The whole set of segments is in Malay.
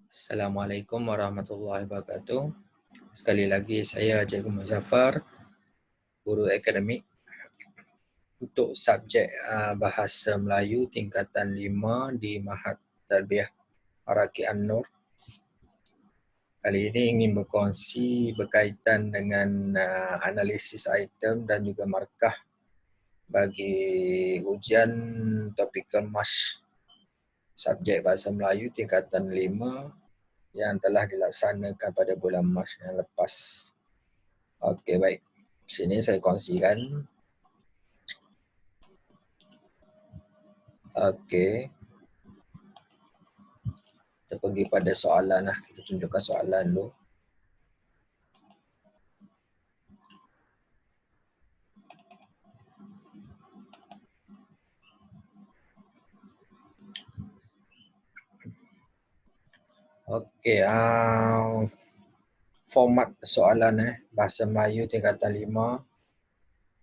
Assalamualaikum warahmatullahi wabarakatuh. Sekali lagi saya Cikgu Muzaffar, guru akademik untuk subjek Bahasa Melayu tingkatan 5 di Mahad Tarbiyah Araki An-Nur. Kali ini ingin berkongsi berkaitan dengan analisis item dan juga markah bagi ujian topikal MAS subjek Bahasa Melayu tingkatan 5 yang telah dilaksanakan pada bulan Mac yang lepas. Okey, baik. Sini saya kongsikan. Okey. Kita pergi pada soalan lah. Kita tunjukkan soalan dulu. Okey, format soalan Bahasa Melayu tingkatan 5.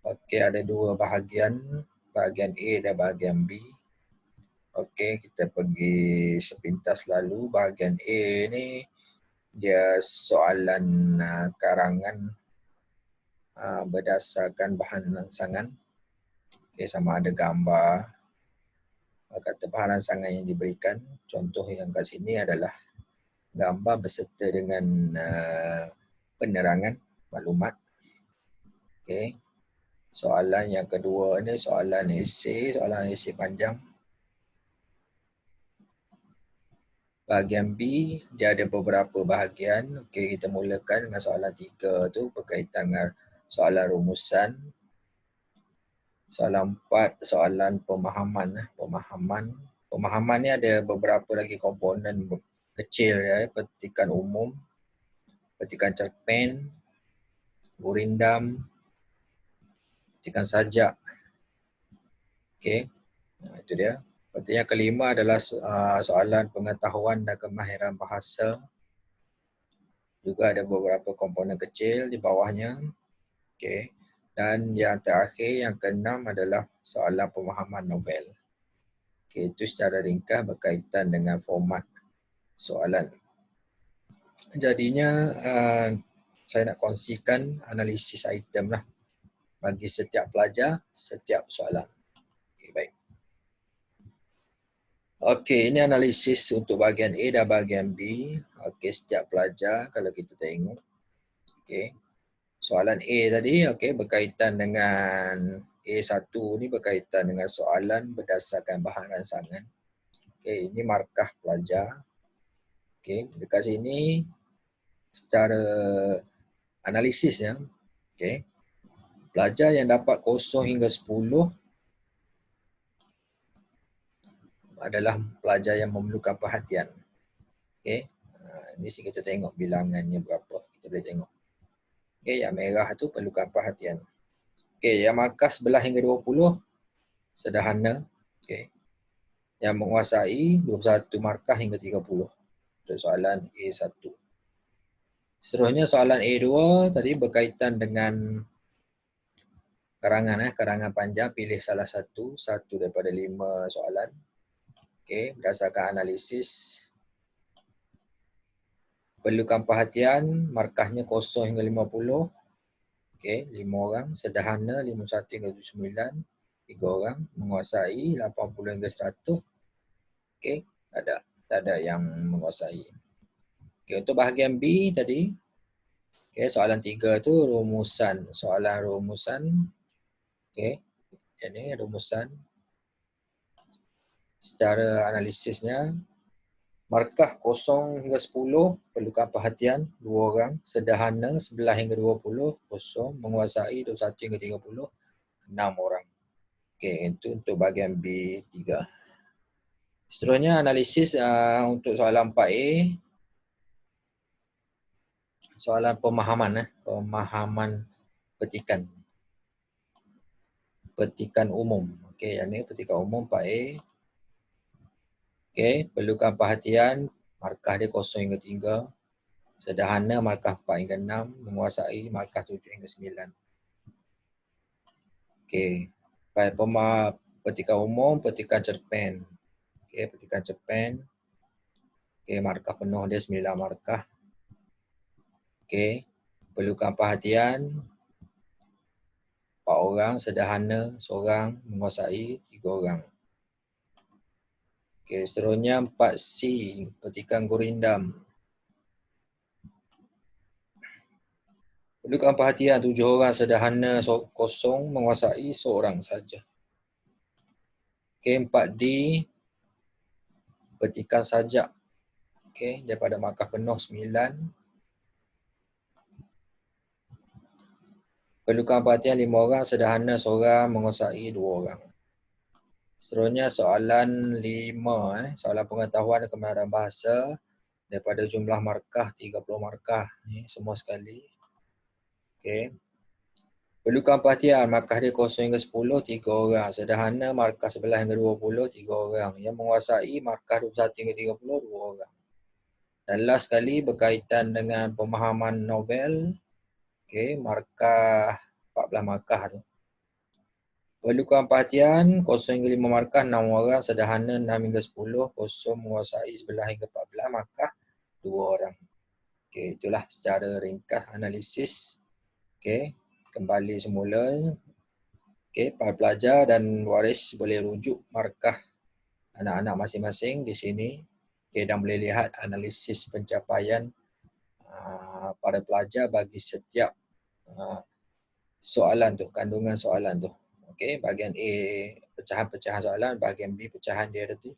Okey, ada dua bahagian. Bahagian A dan bahagian B. Okey, kita pergi sepintas lalu. Bahagian A ni dia soalan karangan berdasarkan bahan rangsangan. Okay, sama ada gambar, kata bahan rangsangan yang diberikan. Contoh yang kat sini adalah gambar berserta dengan penerangan maklumat. Okay. Soalan yang kedua ni soalan esei panjang. Bahagian B, dia ada beberapa bahagian. Okay, kita mulakan dengan soalan 3 tu berkaitan dengan soalan rumusan. Soalan 4, soalan pemahaman. Pemahaman ni ada beberapa lagi komponen kecil petikan umum, petikan cerpen, gurindam, petikan sajak. Okey. Itu dia. Lepas yang kelima adalah soalan pengetahuan dan kemahiran bahasa. Juga ada beberapa komponen kecil di bawahnya. Okey. Dan yang terakhir, yang keenam adalah soalan pemahaman novel. Okey, itu secara ringkas berkaitan dengan format soalan. Jadinya saya nak kongsikan analisis item lah bagi setiap pelajar, setiap soalan. Okay, baik. Okey, ini analisis untuk bahagian A dan bahagian B. Okey, setiap pelajar kalau kita tengok. Okey. Soalan A tadi berkaitan dengan A1 ni berkaitan dengan soalan berdasarkan bahan rangsangan. Okey, ini markah pelajar. Okey, dekat sini secara analisisnya, okey. Pelajar yang dapat 0 hingga 10 adalah pelajar yang memerlukan perhatian. Okey. Ini kita tengok bilangannya berapa. Kita boleh tengok. Okey, yang merah tu perlukan perhatian. Okey, yang markah 11 hingga 20 sederhana. Okey. Yang menguasai 21 markah hingga 30 untuk soalan A1. Seterusnya soalan A2 tadi berkaitan dengan karangan panjang, pilih salah satu daripada 5 soalan. Okey, berdasarkan analisis. Perlukan perhatian, markahnya 0 hingga 50. Okey, 5 orang. Sederhana 51 hingga 79. 3 orang. Menguasai 80 hingga 100. Okey, tak ada yang menguasai. Okey, untuk bahagian B tadi, okey, soalan 3 tu rumusan. Soalan rumusan. Okey, ini rumusan. Secara analisisnya, markah 0 hingga 10 perlukan perhatian 2 orang, sederhana 11 hingga 20 kosong, menguasai 21 hingga 30 6 orang. Okey, itu untuk bahagian B3. Seterusnya analisis untuk soalan 4A. Soalan pemahaman pemahaman petikan. Petikan umum. Okey, yang ni petikan umum 4A. Okey, perlukan perhatian, markah dia 0 hingga 3. Sederhana markah 4 hingga 6, menguasai markah 7 hingga 9. Okey. Baik, petikan umum, petikan cerpen. Okey, petikan cerpen. Okey, markah penuh dia 9 markah. Okey. Perlukan perhatian 4 orang, sederhana seorang, menguasai 3 orang. Okey, seterusnya 4C, petikan gurindam. Perlukan perhatian 7 orang, sederhana kosong, menguasai seorang saja. Okey, 4D, petikan sajak. Okey, daripada markah penuh 9. Perlukan perhatian 5 orang, sederhana seorang, menguasai 2 orang. Seterusnya soalan 5, soalan pengetahuan dan kemahiran bahasa daripada jumlah markah 30 markah ni semua sekali. Okey. Perlukan perhatian markah dia 0 hingga 10 3 orang, sederhana markah 11 hingga 20 3 orang, yang menguasai markah 21 hingga 30 2 orang. Dan last sekali berkaitan dengan pemahaman novel. Okey, markah 14 markah tu. Perlukan perhatian 0 hingga 5 markah 6 orang, sederhana 6 hingga 10, 0 menguasai 11 hingga 14 markah 2 orang. Okey, itulah secara ringkas analisis. Okey, kembali semula. Okey, para pelajar dan waris boleh rujuk markah anak-anak masing-masing di sini. Okey, dan boleh lihat analisis pencapaian para pelajar bagi setiap soalan tu, kandungan soalan tu. Okey, bahagian A pecahan-pecahan soalan, bahagian B pecahan dia tu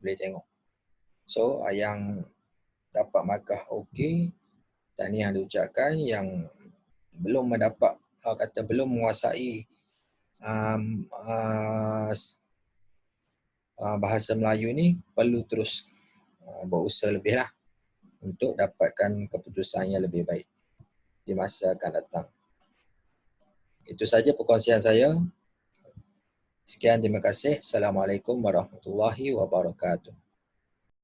boleh tengok. So, yang dapat markah okey, tahniah diucapkan. Yang belum mendapat, kata belum menguasai bahasa Melayu ni, perlu terus berusaha lebih lah untuk dapatkan keputusan yang lebih baik di masa akan datang. Itu saja perkongsian saya. Sekian, terima kasih. Assalamualaikum warahmatullahi wabarakatuh.